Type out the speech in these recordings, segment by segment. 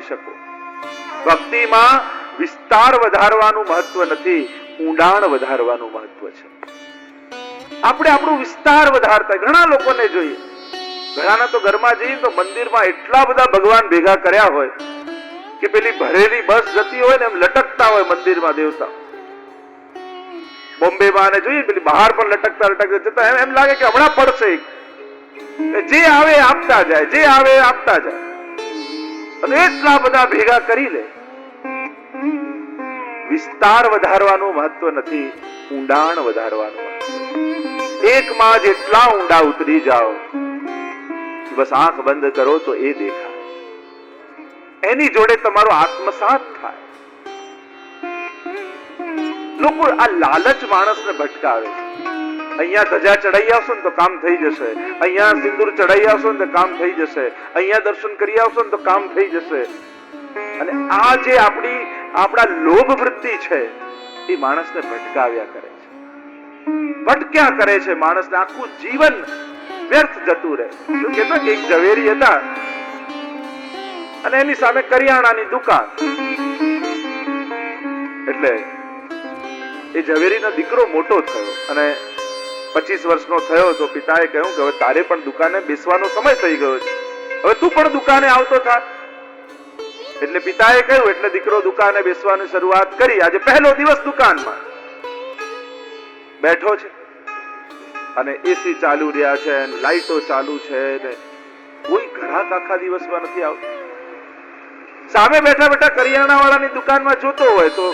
શકો. ભક્તિમાં વિસ્તાર વધારવાનું મહત્વ નથી, ઊંડાણ વધારવાનું મહત્વ છે. આપણે આપણું વિસ્તાર વધારતા, ઘણા લોકોને જોઈએ, ઘણાના તો ઘરમાં જઈએ તો મંદિરમાં એટલા બધા ભગવાન ભેગા કર્યા હોય કે પેલી ભરેલી બસ જતી હોય ને એમ લટકતા હોય મંદિરમાં દેવતા. બોમ્બે માં જોઈએ પેલી બહાર પણ લટકતા જતા, એમ લાગે કે હમણાં પડશે. જે આવે આપતા જાય, જે આવે આપતા જાય, અને એટલા બધા ભેગા કરી લે. વિસ્તાર વધારવાનું મહત્વ નથી, ઊંડાણ વધારવાનું મહત્વ. એકમાં જેટલા ઊંડા ઉતરી જાઓ, બસ આંખ બંધ કરો તો એ દેખાય, એની જોડે તમારો આત્મસાત થાય. લોકો આ લાલચ માણસને ભટકાવે છે. અહીંયા ધજા ચડાઈ આવશો ને તો કામ થઈ જશે, અહીંયા સિંદૂર ચડાઈ આવશો ને તો કામ થઈ જશે, અહીંયા દર્શન કરી આવશો ને તો કામ થઈ જશે. અને આ જે આપણા લોભ વૃત્તિ છે એ માણસને ભટકાવ્યા કરે છે, ભટક્યા કરે છે. માણસને આખું જીવન વ્યર્થ જતું રહે. શું કહેતો કે એક ઝવેરી હતા અને એની સામે કરિયાણાની દુકાન. એટલે એ ઝવેરીનો દીકરો મોટો થયો અને 25 વર્ષનો થયો તો પિતાએ કહ્યું કે હવે તારે પણ દુકાને બેસવાનો સમય થઈ ગયો છે, હવે તું પણ દુકાને આવતો થા. એટલે પિતાએ કહ્યું, એટલે દીકરો દુકાને બેસવાની શરૂઆત કરી. આજે પહેલો દિવસ દુકાનમાં બેઠો છે અને એસી ચાલુ રહ્યા છે, લાઈટો ચાલુ છે, ને કોઈ ગ્રાહક આખા દિવસમાં નથી આવતો. સામે બેઠા બેઠા કરિયાણા વાળાની દુકાનમાં જોતો હોય તો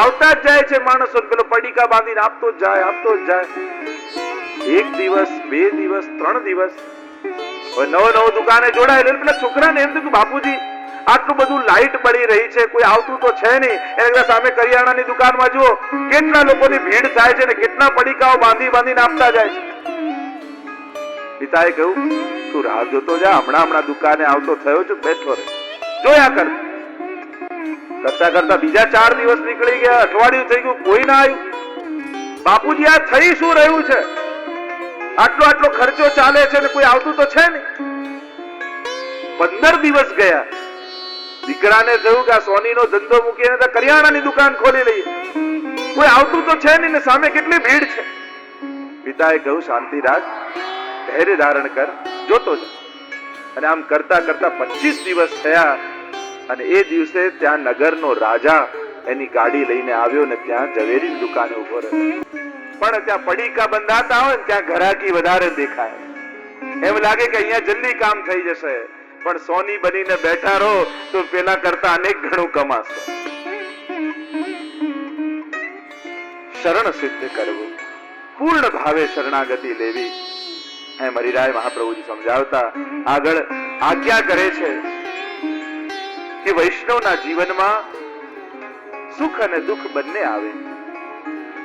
આવતા જ જાય છે માણસો, પેલો પડીકા બાંધીને આપતો જ જાય, આપતો જ જાય. 1 દિવસ, 2 દિવસ, 3 દિવસ, હવે નવો દુકાને જોડાયેલો. પેલા છોકરાને એમ થયું, બાપુજી આટલું બધું લાઈટ બળી રહી છે, કોઈ આવતું તો છે નહીં. એને સામે કરિયાણાની દુકાનમાં જુઓ કેટલા લોકોની ભીડ થાય છે ને કેટલા પડીકાઓ બાંધીને આપતા જાય છે. પિતાએ કહ્યું, તું રાહ જોતો જા, હમણાં દુકાને આવતો થયો છું, બેઠો રહે, જોયા કર. કરતા કરતા બીજા 4 દિવસ નીકળી ગયા, અઠવાડિયું થઈ ગયું, કોઈ ના આવ્યું. બાપુજી આ થઈ શું રહ્યું છે? આટલો ખર્ચો ચાલે છે ને કોઈ આવતું તો છે નહીં. 15 દિવસ ગયા. દીકરાને થયું કે આ સોનીનો ધંધો મૂકીને તો કરિયાણાની દુકાન ખોલી લઈએ, કોઈ આવતું તો છે નહીં ને સામે કેટલી ભીડ છે. પિતાએ કહ્યું, શાંતિ રાખ, ધૈર્ય ધારણ કર, જોતો જા. અને આમ કરતા કરતા 25 દિવસ થયા અને એ દિવસે ત્યાં નગરનો રાજા એની ગાડી લઈને આવ્યો ને ત્યાં ઝવેરીની દુકાને ઉભો રહ્યો. પણ ત્યાં પડીકા બંધાતા હોય ને ત્યાં ઘરાકી વધારે દેખાય, એમ લાગે કે અહીંયા જલ્દી કામ થઈ જશે. પણ સોની બનીને બેઠા રહો તો પેલા કરતા અનેક ગણું કમાશો. શરણ સિદ્ધ કરવું, પૂર્ણ ભાવે શરણાગતિ લેવી, એમ હરિરાય મહાપ્રભુજી સમજાવતા આગળ આજ્ઞા કરે છે કે વૈષ્ણવના જીવનમાં સુખ અને દુઃખ બંને આવે.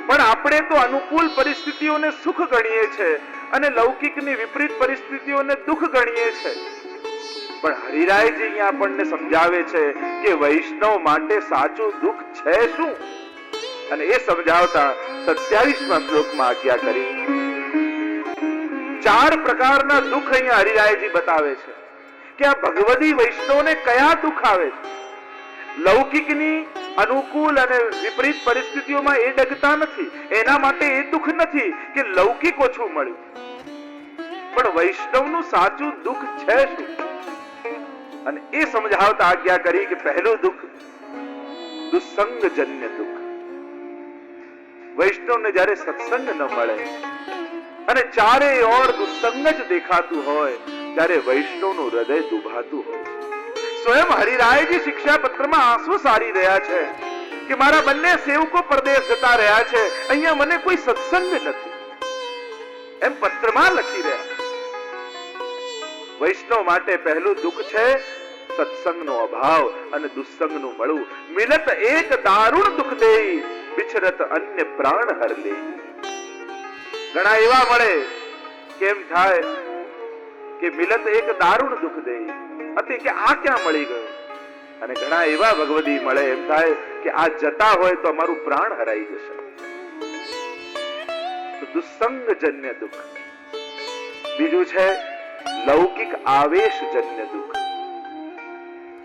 પણ આપણે તો અનુકૂળ પરિસ્થિતિઓને સુખ ગણીએ છીએ અને લૌકિકની વિપરીત પરિસ્થિતિઓને દુઃખ ગણીએ છીએ. પણ હરિરાયજી અહીંયા આપણને સમજાવે છે કે વૈષ્ણવ માટે સાચું દુઃખ છે શું, અને એ સમજાવતા 27મા શ્લોકમાં આજ્ઞા કરી. 4 પ્રકારના દુઃખ અહીંયા હરિરાયજી બતાવે છે કે આ ભગવદી વૈષ્ણવને કયા દુઃખ આવે છે. લૌકિકની અનુકૂળ અને વિપરીત પરિસ્થિતિઓમાં એ ડગતા નથી, એના માટે એ દુઃખ નથી કે લૌકિક ઓછું મળ્યું. પણ વૈષ્ણવનું સાચું દુઃખ છે શું, અને એ સમજાવતા આજ્ઞા કરી કે પહેલું દુઃખ દુસ્સંગજન્ય દુઃખ. વૈષ્ણવને જ્યારે સત્સંગ ન મળે અને ચારે ઓર દુસ્સંગ જ દેખાતું હોય ત્યારે વૈષ્ણવનું હૃદય દુભાતું હોય. સ્વયં હરિરાયજી શિક્ષા પત્રમાં આંસુ સારી રહ્યા છે કે મારા બંને સેવકો પરદેશ જતા રહ્યા છે, અહીંયા મને કોઈ સત્સંગ નથી, એમ પત્રમાં લખી રહ્યા. વૈષ્ણવ માટે પહેલું દુઃખ છે સત્સંગનો અભાવ અને દુસ્સંગનું મળવું. મિલત એક દારૂણ દુઃખ દેઈ, વિચરત અન્ય પ્રાણ હર લે. ઘણા એવા મળે કેમ થાય કે મિલત એક દારૂણ દુઃખ દેઈ, અતિ કે આ ક્યાં મળી ગયું. અને ઘણા એવા ભગવદી મળે એમ થાય કે આ જતા હોય તો અમારું પ્રાણ હરાઈ જશે. તો દુસ્સંગજન્ય દુઃખ. બીજું છે લૌકિક આવેશજન્ય દુઃખ.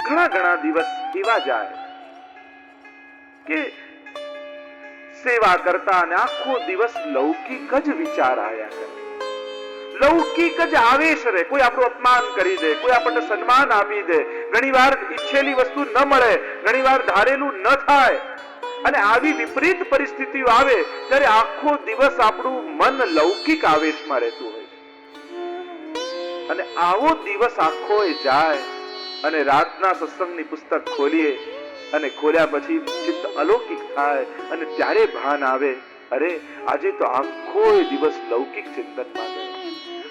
ઘણા ઘણા દિવસ એવા જાય કે સેવા કરતા અને આખો દિવસ લૌકિક જ વિચાર આવ્યા કરે, લૌકિક જ આવેશ રહે. કોઈ આપણું અપમાન કરી દે, કોઈ આપણને સન્માન આપી દે, ઘણીવાર ઈચ્છેલી વસ્તુ ન મળે, ઘણીવાર ધારેલું ન થાય, અને આવી વિપરીત પરિસ્થિતિઓ આવે ત્યારે આખો દિવસ આપણું મન લૌકિક આવેશમાં રહેતું હોય છે. અને આવો દિવસ આખો જાય અને રાતના સત્સંગની પુસ્તક ખોલીએ અને ખોલ્યા પછી ચિત્ત અલૌકિક થાય અને ત્યારે ભાન આવે, અરે આજે તો આખો દિવસ લૌકિક ચિંતનમાં ગયો,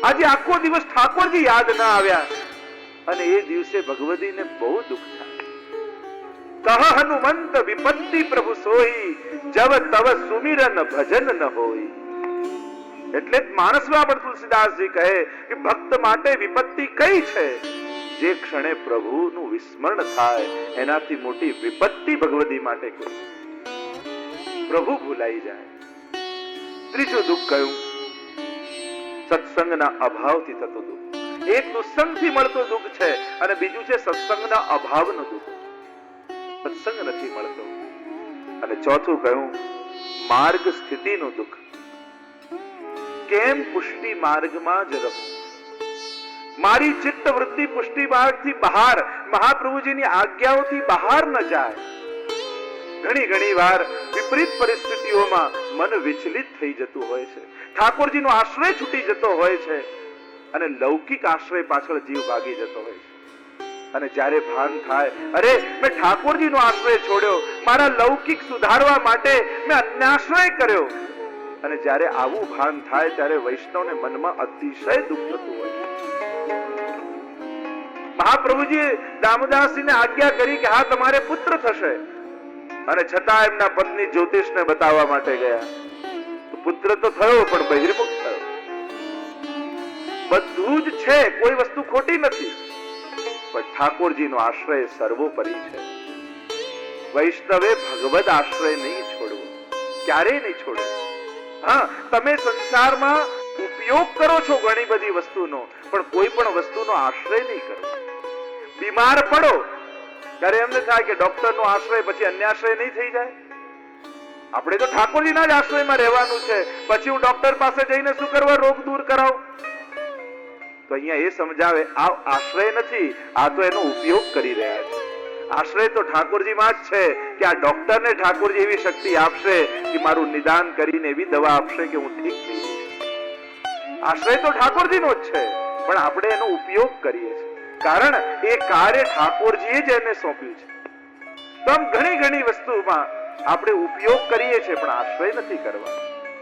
આજે આખો દિવસ ઠાકોરજી યાદ ન આવ્યા. અને એ દિવસે ભગવતીને બહુ દુઃખ થાય. કહ હનુમંત વિપત્તિ પ્રભુ સોઈ, જબ તવ સુમિરન ભજન ન હોય. એટલે જ માણસમાં પણ તુલસીદાસજી કહે કે ભક્ત માટે વિપત્તિ કઈ છે? જે ક્ષણે પ્રભુનું વિસ્મરણ થાય એનાથી મોટી વિપત્તિ ભગવતી માટે કોઈ? પ્રભુ ભૂલાઈ જાય. ત્રીજું દુઃખ કયું? સત્સંગના અભાવથી થતું દુઃખ. એક દુસ્સંગથી મળતું દુઃખ છે અને બીજું છે સત્સંગના અભાવનું દુઃખ. સત્સંગ નથી મળતો. અને ચોથું કયું? માર્ગ સ્થિતિનું દુઃખ. કેમ પુષ્ટિ માર્ગમાં જ રહું? મારી ચિત્ત વૃત્તિ પુષ્ટિ માર્ગથી બહાર, મહાપ્રભુજીની આજ્ઞાઓથી બહાર ન જાય. ઘણી ઘણી વાર વિપરીત પરિસ્થિતિઓમાં મન વિચલિત થઈ જતું હોય છે, ઠાકોરજીનો આશ્રય છૂટી જતો હોય છે અને લૌકિક આશ્રય પાછળ જીવ ભાગી જતો હોય છે. અને જ્યારે ભાન થાય, અરે મેં ઠાકોરજીનો આશ્રય છોડ્યો, મારા લૌકિક સુધારવા માટે મેં અન્યાશ્રય કર્યો. અને જ્યારે આવું ભાન થાય ત્યારે વૈષ્ણવને મનમાં અતિશય દુઃખ થતું હોય છે. મહાપ્રભુજીએ દામોદાસજીને આજ્ઞા કરી કે હા તમારે પુત્ર થશે, અને છતાં એમના પત્ની જ્યોતિષને બતાવવા માટે ગયા. પુત્ર તો થયો પણ બહિર્મુખ થયો. બધું જ છે, કોઈ વસ્તુ ખોટી નથી, પણ ઠાકોરજીનો આશ્રય સર્વોપરી છે. વૈષ્ણવે ભગવદ આશ્રય નહીં છોડવો, ક્યારેય નહીં છોડવો. હા, તમે સંસારમાં ઉપયોગ કરો છો ઘણી બધી વસ્તુનો, પણ કોઈ પણ વસ્તુનો આશ્રય નહીં કરો. બીમાર પડો ત્યારે એમને થાય કે ડોક્ટરનો આશ્રય પછી અન્ય આશ્રય નહીં થઈ જાય. આપણે તો ઠાકોરજીના જ આશ્રયમાં રહેવાનું છે, પછી હું ડોક્ટર પાસે જઈને શું કરવા રોગ દૂર કરાવું? તો અહીંયા એ સમજાવે, આ આશ્રય નથી, આ તો એનો ઉપયોગ કરી રહ્યા છે. આશ્રય તો ઠાકોરજીમાં જ છે કે આ ડોક્ટરને ઠાકોરજી એવી શક્તિ આપશે કે મારું નિદાન કરીને એવી દવા આપશે કે હું ઠીક થઈ જઈશ. આશ્રય તો ઠાકોરજીનો જ છે, પણ આપણે એનો ઉપયોગ કરીએ છીએ, કારણ એ કાર્ય ઠાકોરજીએ જ એને સોંપ્યું છે. તો આમ ઘણી ઘણી વસ્તુમાં આપણે ઉપયોગ કરીએ છીએ પણ આશ્રય નથી કરવાનો.